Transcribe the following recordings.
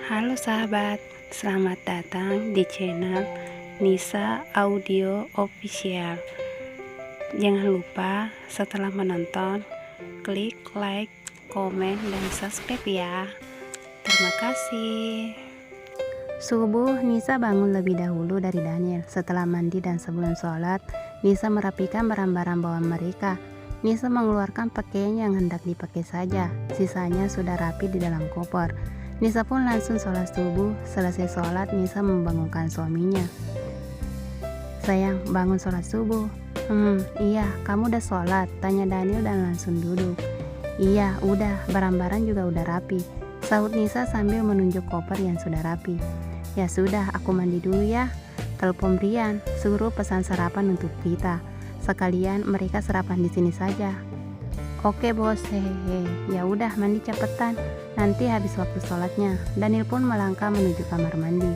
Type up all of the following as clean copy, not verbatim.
Halo sahabat, selamat datang di channel Nisa Audio Official. Jangan lupa setelah menonton, klik like, komen, dan subscribe ya. Terima kasih. Subuh, Nisa bangun lebih dahulu dari Daniel. Setelah mandi dan sebelum sholat, Nisa merapikan barang-barang bawaan mereka. Nisa mengeluarkan pakaian yang hendak dipakai saja, sisanya sudah rapi di dalam koper. Nisa pun langsung sholat subuh. Selesai sholat, Nisa membangunkan suaminya. Sayang, bangun sholat subuh. Iya, kamu udah sholat? Tanya Daniel dan langsung duduk. Iya, udah, barang-barang juga udah rapi, sahut Nisa sambil menunjuk koper yang sudah rapi. Ya sudah, aku mandi dulu ya. Telepon Brian, suruh pesan sarapan untuk kita. Sekalian mereka sarapan di sini saja. Oke bos, hehehe. Ya udah, mandi cepetan, nanti habis waktu sholatnya. Daniel pun melangkah menuju kamar mandi.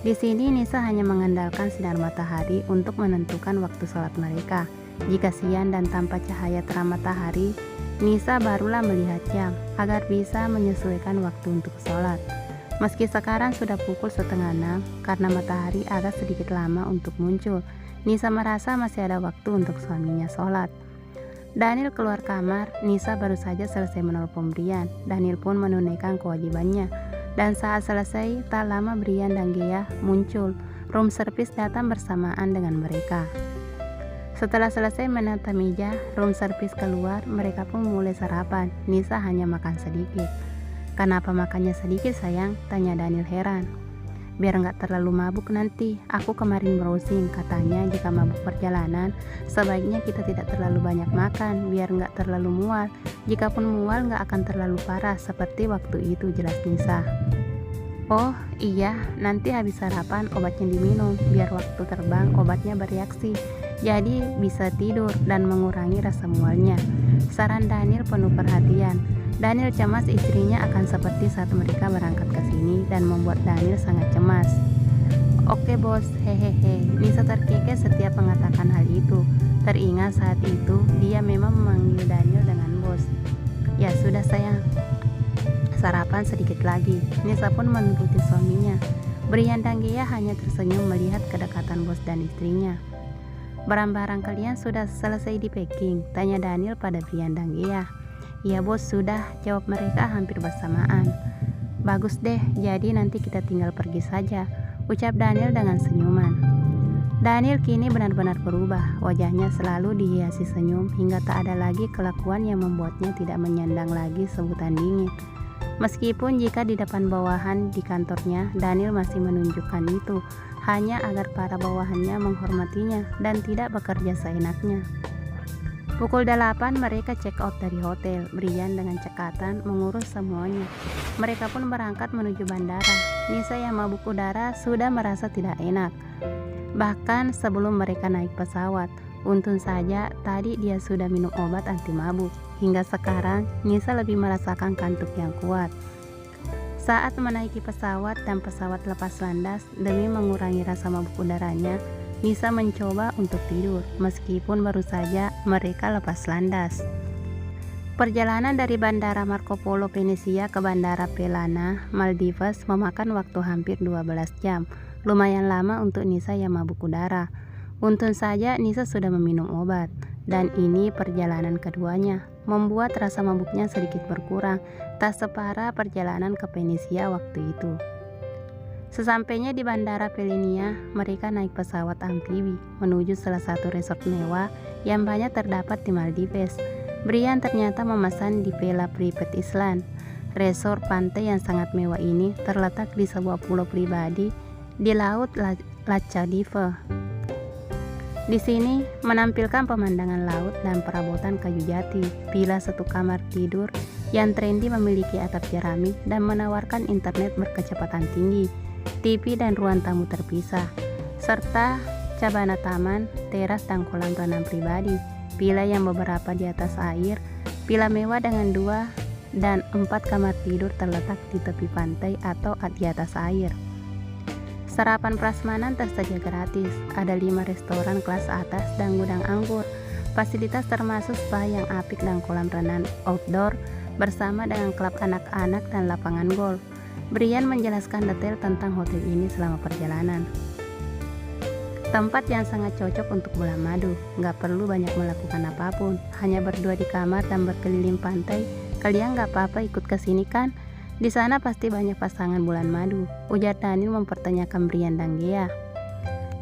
Di sini Nisa hanya mengandalkan sinar matahari untuk menentukan waktu sholat mereka. Jika siang dan tanpa cahaya terang matahari, Nisa barulah melihat jam agar bisa menyesuaikan waktu untuk sholat. Meski sekarang sudah pukul 5:30, karena matahari agak sedikit lama untuk muncul, Nisa merasa masih ada waktu untuk suaminya sholat. Daniel keluar kamar. Nisa baru saja selesai menelpon Brian. Daniel pun menunaikan kewajibannya. Dan saat selesai, tak lama Brian dan Gea muncul. Room service datang bersamaan dengan mereka. Setelah selesai menata meja, room service keluar. Mereka pun mulai sarapan. Nisa hanya makan sedikit. Kenapa makannya sedikit sayang? Tanya Daniel heran. Biar nggak terlalu mabuk nanti. Aku kemarin browsing, katanya jika mabuk perjalanan sebaiknya kita tidak terlalu banyak makan biar nggak terlalu mual. Jikapun mual nggak akan terlalu parah seperti waktu itu, jelas Nisa. Oh iya, nanti habis sarapan obatnya diminum biar waktu terbang obatnya bereaksi, jadi bisa tidur dan mengurangi rasa mualnya, saran Daniel penuh perhatian. Daniel cemas istrinya akan seperti saat mereka berangkat ke sini dan membuat Daniel sangat cemas. Oke bos, hehehe. Nisa terkekeh setiap mengatakan hal itu. Teringat saat itu dia memang memanggil Daniel dengan bos. Ya sudah sayang, sarapan sedikit lagi. Nisa pun menuruti suaminya. Brian dan Gea hanya tersenyum melihat kedekatan bos dan istrinya. Barang-barang kalian sudah selesai di packing? Tanya Daniel pada Brian dan Gea. Iya bos, sudah, jawab mereka hampir bersamaan. Bagus deh, jadi nanti kita tinggal pergi saja, ucap Daniel dengan senyuman. Daniel kini benar-benar berubah. Wajahnya selalu dihiasi senyum hingga tak ada lagi kelakuan yang membuatnya tidak menyandang lagi sebutan dingin. Meskipun jika di depan bawahan di kantornya, Daniel masih menunjukkan itu hanya agar para bawahannya menghormatinya dan tidak bekerja seenaknya. Pukul 8 mereka check out dari hotel. Brian dengan cekatan mengurus semuanya. Mereka pun berangkat menuju bandara. Nisa yang mabuk udara sudah merasa tidak enak, bahkan sebelum mereka naik pesawat. Untung saja tadi dia sudah minum obat anti mabuk. Hingga sekarang Nisa lebih merasakan kantuk yang kuat. Saat menaiki pesawat dan pesawat lepas landas, demi mengurangi rasa mabuk udaranya, Nisa mencoba untuk tidur meskipun baru saja mereka lepas landas. Perjalanan dari Bandara Marco Polo Venesia ke Bandara Pelana, Maldives memakan waktu hampir 12 jam. Lumayan lama untuk Nisa yang mabuk udara. Untung saja Nisa sudah meminum obat, dan ini perjalanan keduanya, membuat rasa mabuknya sedikit berkurang, tak separah perjalanan ke Venesia waktu itu. Sesampainya di Bandara Pelenia, mereka naik pesawat amfibi menuju salah satu resort mewah yang banyak terdapat di Maldives. Brian ternyata memesan di Villa Private Island. Resort pantai yang sangat mewah ini terletak di sebuah pulau pribadi di Laut Lachadive. Di sini menampilkan pemandangan laut dan perabotan kayu jati. Villa satu kamar tidur yang trendy memiliki atap jeramik dan menawarkan internet berkecepatan tinggi, TV dan ruang tamu terpisah, serta cabana taman, teras dan kolam renang pribadi. Villa yang beberapa di atas air. Villa mewah dengan 2 dan 4 kamar tidur terletak di tepi pantai atau di atas air. Sarapan prasmanan tersedia gratis. Ada 5 restoran kelas atas dan gudang anggur. Fasilitas termasuk spa yang apik dan kolam renang outdoor bersama dengan klub anak-anak dan lapangan golf. Brian menjelaskan detail tentang hotel ini selama perjalanan. Tempat yang sangat cocok untuk bulan madu, nggak perlu banyak melakukan apapun, hanya berdua di kamar dan berkeliling pantai. Kalian nggak apa-apa ikut ke sini kan? Di sana pasti banyak pasangan bulan madu, ujar Daniel mempertanyakan Brian dan Gea.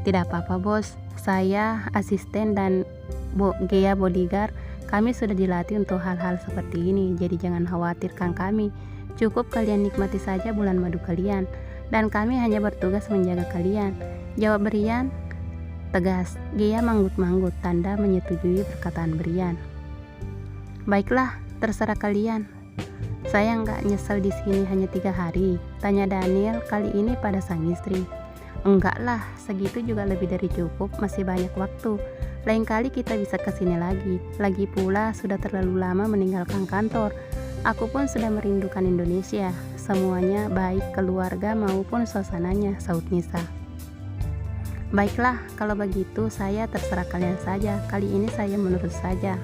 Tidak apa-apa bos, saya asisten dan Gea bodyguard. Kami sudah dilatih untuk hal-hal seperti ini, jadi jangan khawatirkan kami. Cukup kalian nikmati saja bulan madu kalian, dan kami hanya bertugas menjaga kalian, jawab Brian tegas. Gea manggut-manggut, tanda menyetujui perkataan Brian. Baiklah, terserah kalian. Saya nggak nyesel di sini hanya 3 hari, tanya Daniel kali ini pada sang istri. Enggak lah, segitu juga lebih dari cukup, masih banyak waktu. Lain kali kita bisa kesini lagi. Lagi pula sudah terlalu lama meninggalkan kantor. Aku pun sudah merindukan Indonesia. Semuanya baik keluarga maupun suasananya, saut Nisa. Baiklah, kalau begitu saya terserah kalian saja. Kali ini saya menurut saja.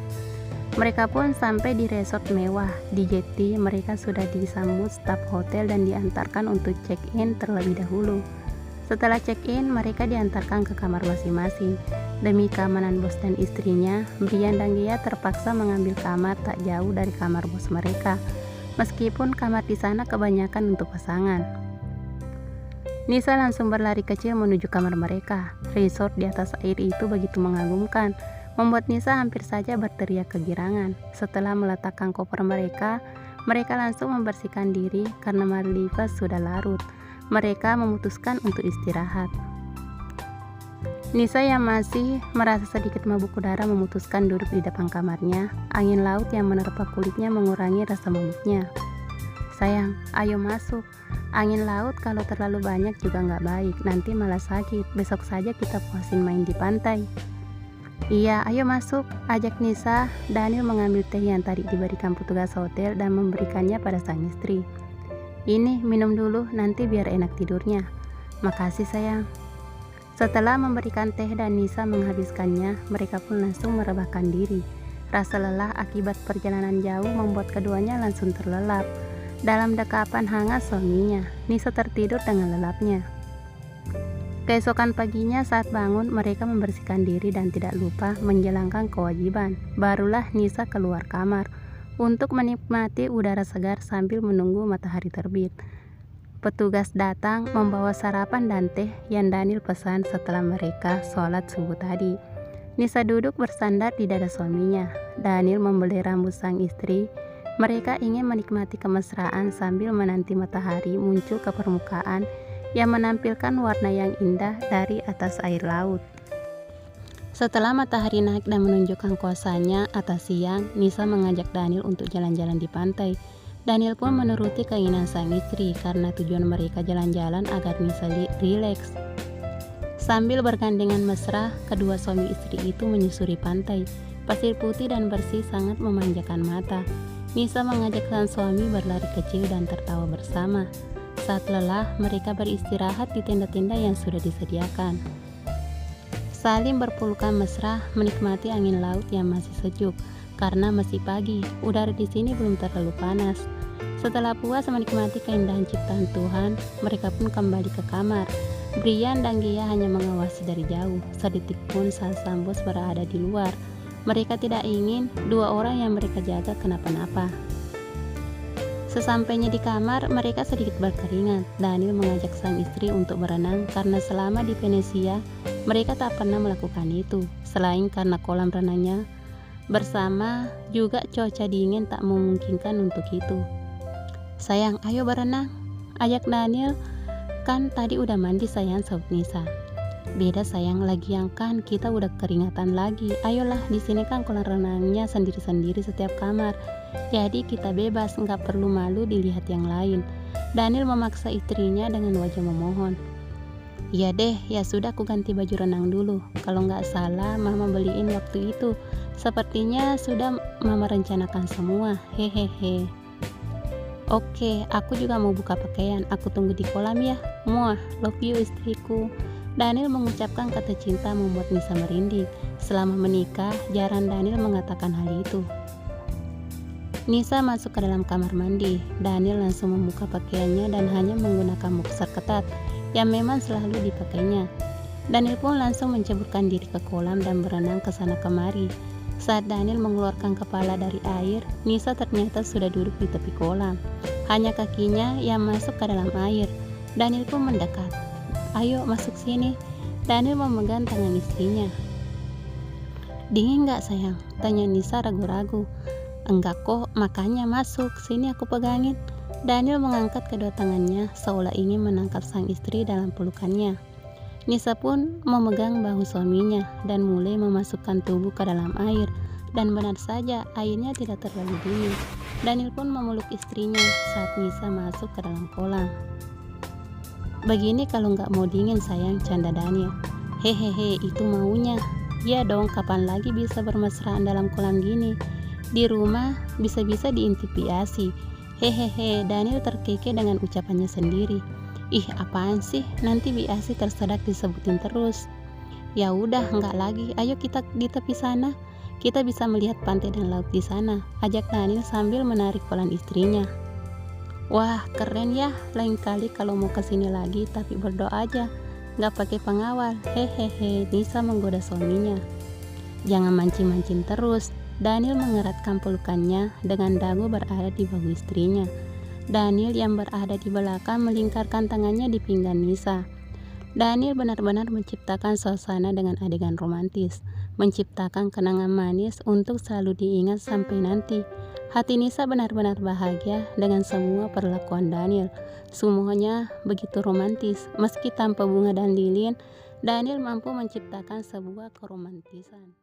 Mereka pun sampai di resort mewah. Di jetty mereka sudah disambut staf hotel dan diantarkan untuk check-in terlebih dahulu. Setelah check-in, mereka diantarkan ke kamar masing-masing. Demi keamanan bos dan istrinya, Brian dan Gea terpaksa mengambil kamar tak jauh dari kamar bos mereka. Meskipun kamar di sana kebanyakan untuk pasangan. Nisa langsung berlari kecil menuju kamar mereka. Resort di atas air itu begitu mengagumkan, membuat Nisa hampir saja berteriak kegirangan. Setelah meletakkan koper mereka langsung membersihkan diri karena Maldives sudah larut. Mereka memutuskan untuk istirahat. Nisa yang masih merasa sedikit mabuk udara memutuskan duduk di depan kamarnya. Angin laut yang menerpa kulitnya mengurangi rasa mabuknya. Sayang, ayo masuk. Angin laut kalau terlalu banyak juga nggak baik, nanti malah sakit. Besok saja kita puasin main di pantai. Iya, ayo masuk, ajak Nisa. Daniel mengambil teh yang tadi diberikan petugas hotel dan memberikannya pada sang istri. Ini, minum dulu, nanti biar enak tidurnya. Makasih sayang. Setelah memberikan teh dan Nisa menghabiskannya, mereka pun langsung merebahkan diri. Rasa lelah akibat perjalanan jauh membuat keduanya langsung terlelap dalam dekapan hangat suaminya. Nisa tertidur dengan lelapnya. Keesokan paginya saat bangun, mereka membersihkan diri dan tidak lupa menjalankan kewajiban. Barulah Nisa keluar kamar untuk menikmati udara segar sambil menunggu matahari terbit. Petugas datang membawa sarapan dan teh yang Daniel pesan setelah mereka sholat subuh tadi. Nisa duduk bersandar di dada suaminya. Daniel membelai rambut sang istri. Mereka ingin menikmati kemesraan sambil menanti matahari muncul ke permukaan yang menampilkan warna yang indah dari atas air laut. Setelah matahari naik dan menunjukkan kuasanya atas siang, Nisa mengajak Daniel untuk jalan-jalan di pantai. Daniel pun menuruti keinginan sang istri karena tujuan mereka jalan-jalan agar Nisa rileks. Sambil bergandengan mesra, kedua suami istri itu menyusuri pantai. Pasir putih dan bersih sangat memanjakan mata. Nisa mengajak sang suami berlari kecil dan tertawa bersama. Saat lelah, mereka beristirahat di tenda-tenda yang sudah disediakan. Saling berpelukan mesra, menikmati angin laut yang masih sejuk. Karena masih pagi, udara di sini belum terlalu panas. Setelah puas menikmati keindahan ciptaan Tuhan, mereka pun kembali ke kamar. Brian dan Gea hanya mengawasi dari jauh. Sedetik pun saat sang bos berada di luar. Mereka tidak ingin dua orang yang mereka jaga kenapa-napa. Sesampainya di kamar, mereka sedikit berkeringat. Daniel mengajak sang istri untuk berenang karena selama di Venesia, mereka tak pernah melakukan itu. Selain karena kolam renangnya bersama, juga cuaca dingin tak memungkinkan untuk itu. Sayang, ayo berenang, ajak Daniel. Kan tadi udah mandi sayang, saut Nisa. Beda sayang, lagian kan kita udah keringatan lagi. Ayolah, di sini kan kolam renangnya sendiri-sendiri setiap kamar. Jadi kita bebas, nggak perlu malu dilihat yang lain. Daniel memaksa istrinya dengan wajah memohon. Iya deh, ya sudah aku ganti baju renang dulu. Kalau nggak salah mama beliin waktu itu. Sepertinya sudah mama rencanakan semua. Hehehe. Oke, aku juga mau buka pakaian. Aku tunggu di kolam ya. Muah, love you istriku. Daniel mengucapkan kata cinta membuat Nisa merinding. Selama menikah, jarang Daniel mengatakan hal itu. Nisa masuk ke dalam kamar mandi. Daniel langsung membuka pakaiannya dan hanya menggunakan boxer ketat yang memang selalu dipakainya. Daniel pun langsung menceburkan diri ke kolam dan berenang ke sana kemari. Saat Daniel mengeluarkan kepala dari air, Nisa ternyata sudah duduk di tepi kolam. Hanya kakinya yang masuk ke dalam air. Daniel pun mendekat. "Ayo masuk sini." Daniel memegang tangan istrinya. "Dingin gak sayang?" tanya Nisa ragu-ragu. "Enggak kok, makanya masuk, sini aku pegangin." Daniel mengangkat kedua tangannya seolah ingin menangkap sang istri dalam pelukannya. Nisa pun memegang bahu suaminya dan mulai memasukkan tubuh ke dalam air. Dan benar saja, airnya tidak terlalu dingin. Daniel pun memeluk istrinya saat Nisa masuk ke dalam kolam. "Begini kalau nggak mau dingin sayang," canda Daniel. "Hehehe, itu maunya. Ya dong, kapan lagi bisa bermesraan dalam kolam gini? Di rumah bisa-bisa diintimidasi." Hehehe, Daniel terkekeh dengan ucapannya sendiri. "Ih, apaan sih? Nanti biasi tersedak disebutin terus." "Ya udah, nggak lagi. Ayo kita di tepi sana. Kita bisa melihat pantai dan laut di sana," ajak Daniel sambil menarik pelan istrinya. "Wah, keren ya. Lain kali kalau mau kesini lagi, tapi berdoa aja. Nggak pakai pengawal." Hehehe, Nisa menggoda suaminya. "Jangan mancing-mancing terus." Daniel mengeratkan pelukannya dengan dagu berada di bahu istrinya. Daniel yang berada di belakang melingkarkan tangannya di pinggang Nisa. Daniel benar-benar menciptakan suasana dengan adegan romantis, menciptakan kenangan manis untuk selalu diingat sampai nanti. Hati Nisa benar-benar bahagia dengan semua perlakuan Daniel. Semuanya begitu romantis, meski tanpa bunga dan lilin, Daniel mampu menciptakan sebuah keromantisan.